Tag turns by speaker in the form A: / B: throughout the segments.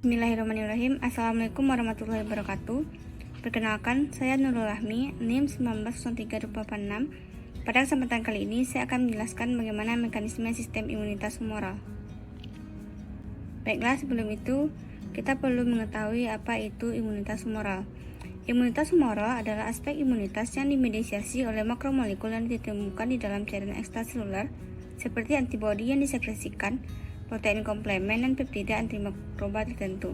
A: Bismillahirrahmanirrahim. Assalamualaikum warahmatullahi wabarakatuh. Perkenalkan, saya Nurul Rahmi, NIM 190386. Pada kesempatan kali ini, saya akan menjelaskan bagaimana mekanisme sistem imunitas humoral. Baiklah, sebelum itu, kita perlu mengetahui apa itu imunitas humoral. Imunitas humoral adalah aspek imunitas yang dimediasi oleh makromolekul yang ditemukan di dalam cairan ekstraseluler, seperti antibodi yang disekresikan, protein komplemen, dan peptida antimikroba tertentu.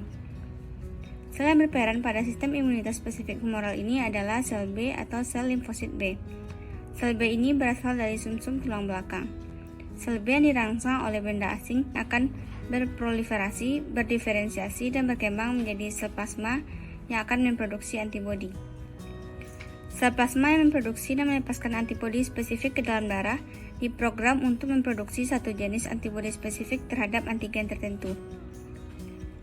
A: Sel yang berperan pada sistem imunitas spesifik humoral ini adalah sel B atau sel limfosit B. Sel B ini berasal dari sumsum tulang belakang. Sel B yang dirangsang oleh benda asing akan berproliferasi, berdiferensiasi, dan berkembang menjadi sel plasma yang akan memproduksi antibodi. Sel plasma yang memproduksi dan melepaskan antibodi spesifik ke dalam darah diprogram untuk memproduksi satu jenis antibodi spesifik terhadap antigen tertentu.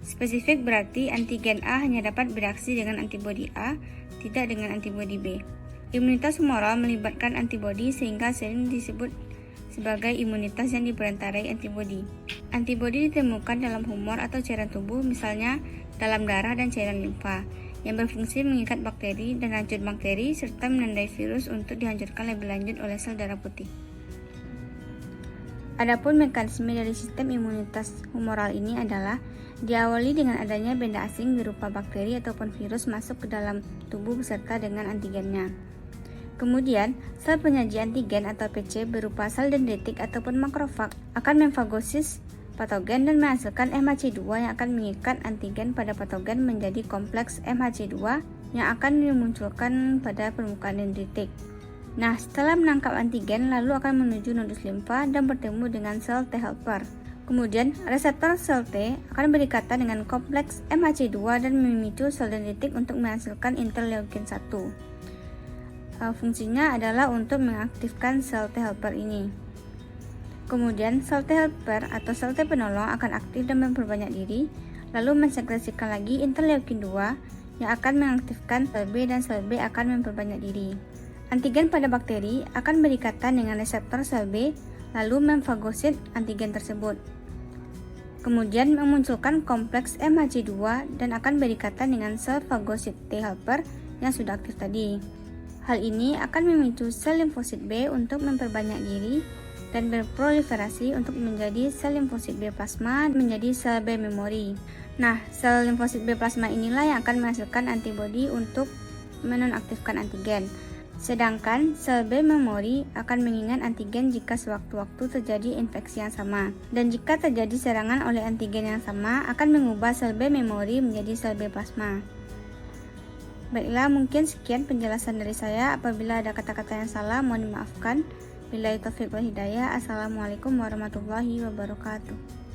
A: Spesifik berarti antigen A hanya dapat bereaksi dengan antibodi A, tidak dengan antibodi B. Imunitas humoral melibatkan antibodi sehingga sering disebut sebagai imunitas yang diperantarai antibodi. Antibodi ditemukan dalam humor atau cairan tubuh, misalnya dalam darah dan cairan limfa, yang berfungsi mengikat bakteri dan racun bakteri serta menandai virus untuk dihancurkan lebih lanjut oleh sel darah putih. Adapun mekanisme dari sistem imunitas humoral ini adalah diawali dengan adanya benda asing berupa bakteri ataupun virus masuk ke dalam tubuh beserta dengan antigennya. Kemudian, sel penyaji antigen atau PC berupa sel dendritik ataupun makrofag akan memfagosis patogen dan menghasilkan MHC2 yang akan mengikat antigen pada patogen menjadi kompleks MHC2 yang akan dimunculkan pada permukaan dendritik. Nah, setelah menangkap antigen, lalu akan menuju nodus limfa dan bertemu dengan sel T helper. Kemudian, reseptor sel T akan berikatan dengan kompleks MHC2 dan memicu sel dendritik untuk menghasilkan interleukin 1. Fungsinya adalah untuk mengaktifkan sel T helper ini. Kemudian, sel T helper atau sel T penolong akan aktif dan memperbanyak diri, lalu mensekresikan lagi interleukin 2 yang akan mengaktifkan sel B, dan sel B akan memperbanyak diri. Antigen pada bakteri akan berikatan dengan reseptor sel B, lalu memfagosit antigen tersebut. Kemudian memunculkan kompleks MHC2 dan akan berikatan dengan sel fagosit T helper yang sudah aktif tadi. Hal ini akan memicu sel limfosit B untuk memperbanyak diri dan berproliferasi untuk menjadi sel limfosit B plasma menjadi sel B memori. Nah, sel limfosit B plasma inilah yang akan menghasilkan antibodi untuk menonaktifkan antigen. Sedangkan sel B memori akan mengingat antigen jika sewaktu-waktu terjadi infeksi yang sama. Dan jika terjadi serangan oleh antigen yang sama, akan mengubah sel B memori menjadi sel B plasma. Baiklah, mungkin sekian penjelasan dari saya. Apabila ada kata-kata yang salah, mohon dimaafkan. Billahi taufiq wal hidayah. Assalamualaikum warahmatullahi wabarakatuh.